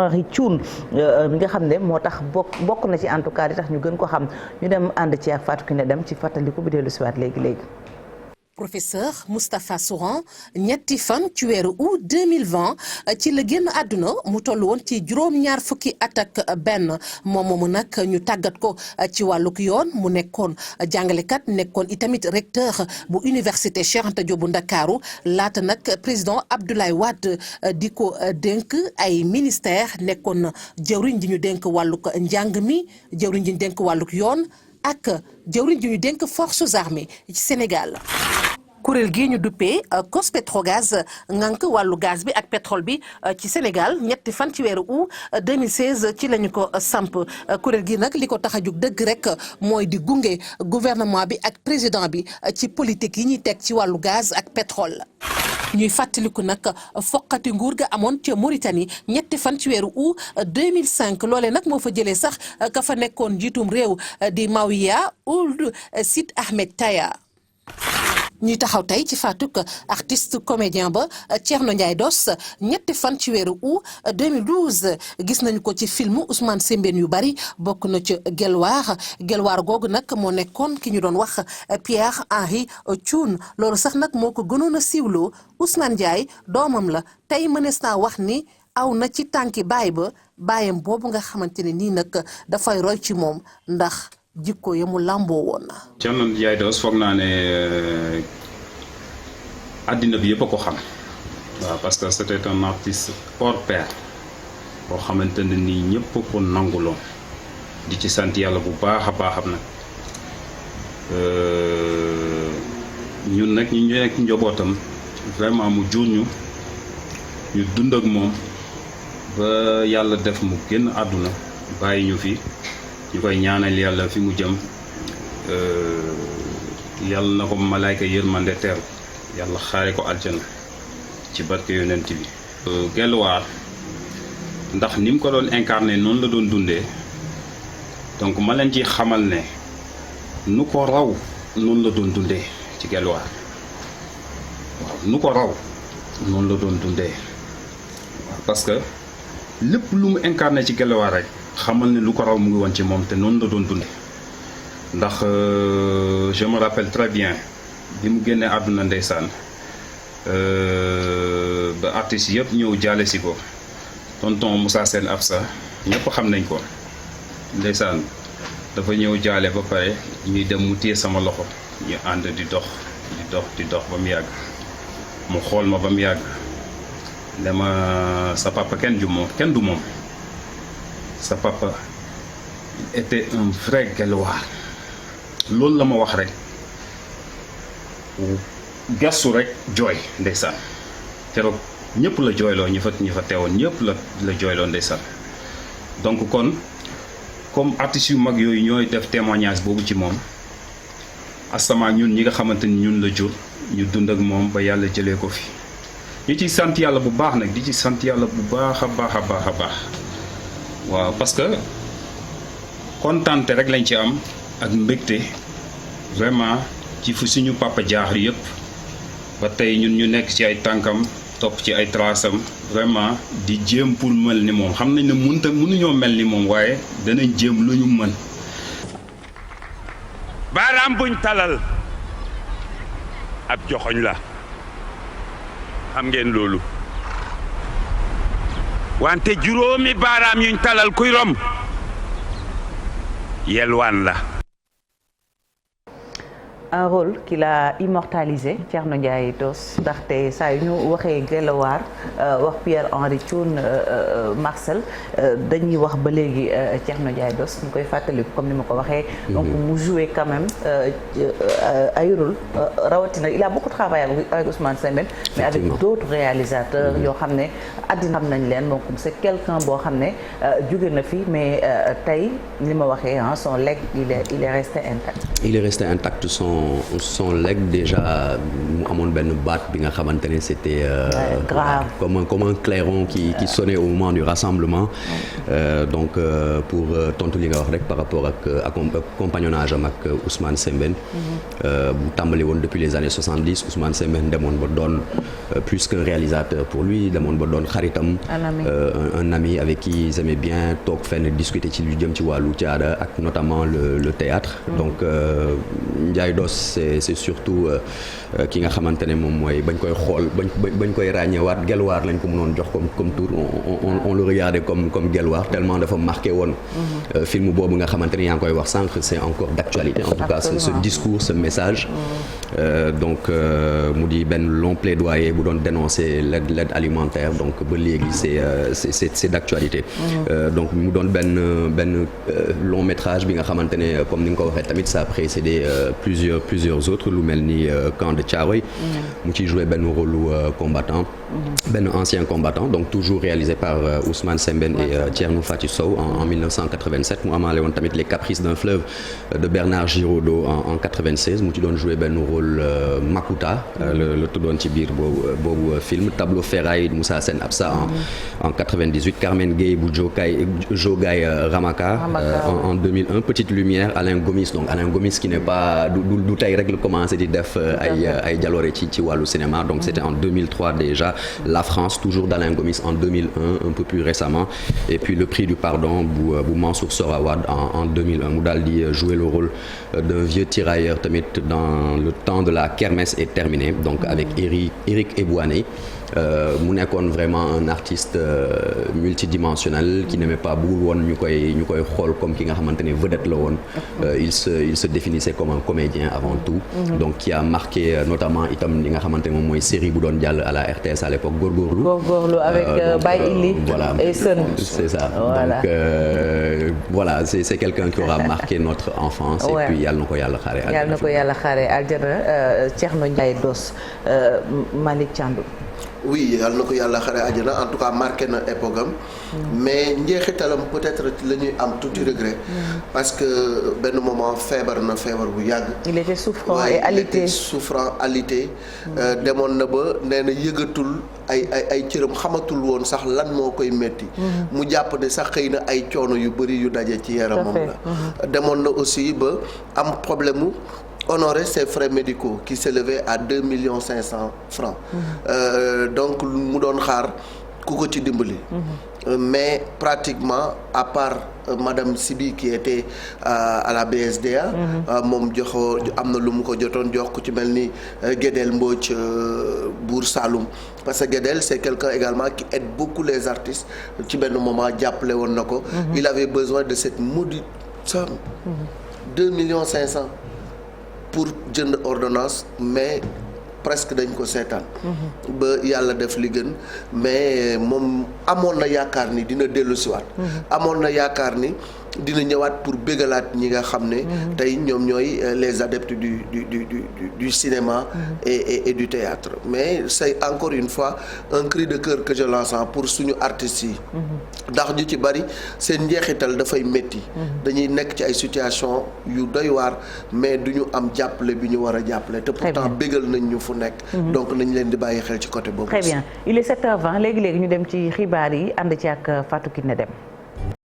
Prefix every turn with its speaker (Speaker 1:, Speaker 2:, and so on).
Speaker 1: Henri Thioune mi nga xam ne moo tax bokk na ci en tout cas di tax ñu gën ko xam ñu dem ànd ci ak Fatou Kiné dem ci fàttaliku bi dellu siwaat léegi.
Speaker 2: professeur Moustapha Souran ñetti fan ci weeru août 2020 ci la génn àdduna mu toll woon ci juróom-ñaar fukki at ak benn moom moomu nag ñu tàggat ko ci wàllug yoon mu nekkoon jàngalekat nekkoon itamit recteur bu université Cheikh Anta Diop bu Ndakaaru laata nag président Abdoulaye Wade di ko dénk ay ministère nekkoon jëwriñ ji ñu dénk wàllug njàng mi jëwriñ ji ñu dénk wàllug yoon ak jëwriñ ji ñu dénk forces armées ci Sénégal. kuréel gii ñu duppee COS-Petrogaz ngànk wàllu gaz bi ak pétrole bi ci Sénégal ñetti fan ci weeru août 2016 ci lañu ko samp kuréel gi nag li ko tax a jug dëgg rek mooy di gunge gouvernement bi ak président bi ci politique yi ñuy teg ci wàllu gaz ak pétrole. ñuy fàttaliku nag foqati nguur ga amoon ca Mauritanie ñetti fan ci weeru août 2005 loolee nag moo fa jëlee sax ka fa nekkoon njiitum réew di Mawiya Ould Sid Ahmed Taya. ñuy taxaw tey ci faatuk artiste comédien ba Thierno Ndiaye Dos ñetti fan ci weeru août 2012 gis nañu ko ci film Ousmane Sembène yu bari bokk na ci Gelwaar googu nag moo nekkoon ki ñu doon wax Pierre Henri Thioune loolu sax nag moo ko gënoon a siiwloo Ousmane Ndiaye doomam la tey mënees naa wax ni aw na ci tànki baayam boobu nga xamante ne nii nag dafay roy ci moom ndax jikko ya mu làmboo woon na.
Speaker 3: Thierno Ndiaye Dos foog naa ne àddina bi yëpp a ko xam waaw parce que c'était un artiste hors pair boo xamante ne nii ñëpp ko nanguloon di ci sant yàlla bu baax a baaxam nag ñun nag ñu nekk njobootam vraiment mu jur ñu dund ak moom ba yàlla def mu génn àdduna bàyyi ñu fi. ñu koy ñaanal yàlla fi mu jëm yàlla na ko malaayka yërmande teeru yàlla xaare ko aljana ci barke yonent bi. Gelwaar ndax ni mu ko doon incarné noonu la doon dundee donc ma leen ci xamal ne nu ko raw noonu la doon dundee ci Gelwaar waaw nu ko raw noonu la doon dundee waaw parce que lépp lu mu incarné ci Gelwaar rek. xamal ne lu ko raw mu ngi woon ci moom te noonu la doon dunde ndax je me rappelle très bien bi mu génnee àdduna ndeysaan ba artistes yëpp ñëw jaale si ko tonton Moussa Sène Absa ñëpp xam nañ ko ndeysaan dafa ñëw jaale ba pare ñuy dem mu téye sama loxo ñu ànd di dox ba mu yàgg mu xool ma ba mu yàgg ne ma sa papa kenn du moom sa papa était un vrai Gelwaar loolu la ma wax rek gestu rek jooy ndeysaan keroog ñëpp la jooyloo ñi fa teewoon ñëpp la jooyloo ndeysaan donc kon comme artistes yu mag yooyu ñooy def témoignage boobu ci moom asama ñun ñi nga xamante ni ñun la jur ñu dund ak moom ba yàlla jëlee ko fi ñu ciy sant yàlla bu baax nag di ci sant yàlla bu baax a baax waaw parce que kontaante rek lañ ci am ak mbégte vraiment ci fu suñu papa jaar yëpp ba tey ñun ñu nekk ci ay tànkam topp ci ay traçam vraiment di jéem pour mel ni moom xam nañ ne mënuñoo mel ni moom waaye danañ jéem lu ñu mën.
Speaker 4: baaraam buñ talal ab joxoñ la xam ngeen loolu. wante juróomi baaraam yuñ talal kuy romb yelwaan la.
Speaker 1: un rôle qu'il a immortalisé Thierno Ndiaye Dos ndaxte saa yu ñu waxee Gelwaar wax Pierre Henri Thioune Marcel dañuy wax ba léegi Thierno Ndiaye Dos ñu koy fàttaliku comme ni ma ko waxee. donc mu joué quand même ay rôle rawatina il a beaucoup travaillé avec Ousmane Sembène mais avec d'autres réalisateurs yoo xam ne àddina xam nañ leen donc c'est quelqu'un boo xam ne jóge na fi mais tey ni ma waxee son legs il est resté intact.
Speaker 5: il est resté intact son legs déjà mu amoon benn baat bi nga xamante ne c'était
Speaker 1: grave
Speaker 5: comme un clairon qui sonnait au moment du rassemblement donc pour tontu li nga wax rek par rapport ak compagnonnage am ak Ousmane Sembène bu tàmbali woon depuis les années 70 Ousmane Sembène demoon ba doon plus qu'un réalisateur pour lui demoon ba doon xaritam un ami avec qui ils aimaient bien toog fenn discuter ci lu jëm ci wàllu caada ak notamment le théâtre donc Ndiaye Doss c'est surtout ki nga xamante ne moom mooy bañ koy xool bañ koy ràññeewaat Gelwaar lañ ko mënoon jox comme tour on le regardait comme Gelwaar tellement dafa marqué woon film boobu nga xamante ne yaa ngi koy wax sànq c'est encore d'actualité en tout cas ce discours ce message donc mu di benn long plaidoyer bu doon dénoncer l'aide alimentaire donc ba léegi c'est d'actualité donc mu doon benn long métrage bi nga xamante ne comme ni nga ko waxee tamit ça a précédé plusieurs autres lu mel ni Camp de Thiaroye mu ciy joué benn rôle combattant benn ancien combattant donc toujours réalisé par Ousmane Sembène et Thierno Faty Sow en 1987 mu amaale woon tamit Les Caprices d'un fleuve de Bernard Giraudot en 96 mu ci doon joué benn rôle Makuta la tuddoon ci biir boobu film Tableau Ferraille Moussa Sène Absa en 98 Carmen Gueye bu Jogaay Ramaka en 2001 Petite Lumière Alain Gomis donc Alain Gomis qui n'est pas du tey rek la commencé di def ay jaloore ci wàllu cinéma donc c'était en 2003 déjà La France toujours d'Alain Gomis en 2001 un peu plus récemment et puis Le Prix du Pardon bu Mansour Sorawad en 2001 mu daal di jouer le rôle d'un vieux tirailleur tamit dans le temps de la kermesse est terminé donc avec Éric Ebouaney mu nekkoon vraiment un artiste multidimensionnel qui n'aimait pas bëggul woon ñu koy xool comme ki nga xamante ne vedette la woon il se définissait comme un comédien avant tout donc qui a marqué notamment itam li nga xamante ne moom mooy série bu doon jàll à la RTS à l'époque Góorgóorlu
Speaker 1: avec Baye Ili
Speaker 5: voilà
Speaker 1: et Sen
Speaker 5: c'est ça
Speaker 1: voilà.
Speaker 5: Donc voilà c'est quelqu'un qui aura marqué notre enfance et puis yàlla na ko yàlla xaare
Speaker 1: aljana Thierno Ndiaye Doss Malick Thiandoum
Speaker 6: oui yàlla na ko yàlla xare àjjana en tout cas marqué na époque am mais njeexitalam peut-être la ñuy am tuuti regret parce que benn moment feebar bu yàgg.
Speaker 1: il était souffrant et alité
Speaker 6: il était souffrant alité demoon na ba nee na yëgatul ay cëram xamatul woon sax lan moo koy metti mu jàpp ne sax xëy na ay coono yu bari yu daje ci yaramam la demoon na aussi ba am problème mu honorer ses frais médicaux qui s'élevaient à 2,5 millions francs donc mu doon xaar ku ko ci dimbali mais pratiquement à part madame Sibi qui était à la BSDA moom joxoo am na lu mu ko jotoon jox ku ci mel ni Guédel Mbodj Buur Saloum parce que Guédel c'est quelqu'un également qui aide beaucoup les artistes ci benn moment jàppale woon na ko il avait besoin de cette maudite somme 2,5 millions pour jënd ordonnance mais presque dañ ko seetaan ba yàlla def li gën mais moom amoon na yaakaar ni dina dellu siwaat amoon na yaakaar ni dina ñëwaat pour bégalaat ñi nga xam ne tey ñoom ñooy les adeptes du cinéma et du théâtre mais c'est encore une fois un cri de cœur que je lance pour suñu artistes yi ndax ñu ci bari seen njeexital dafay métti dañuy nekk ci ay situation yu doy waar mais duñu am jàppale bi ñu war a jàppale te pourtant bégal nañ ñu fu nekk donc nañ leen di bàyyi xel ci côté boobu.
Speaker 1: Très bien il est 7h20 léegi ñu dem ci xibaar yi ànd ci ak Fatou Kiné Deme.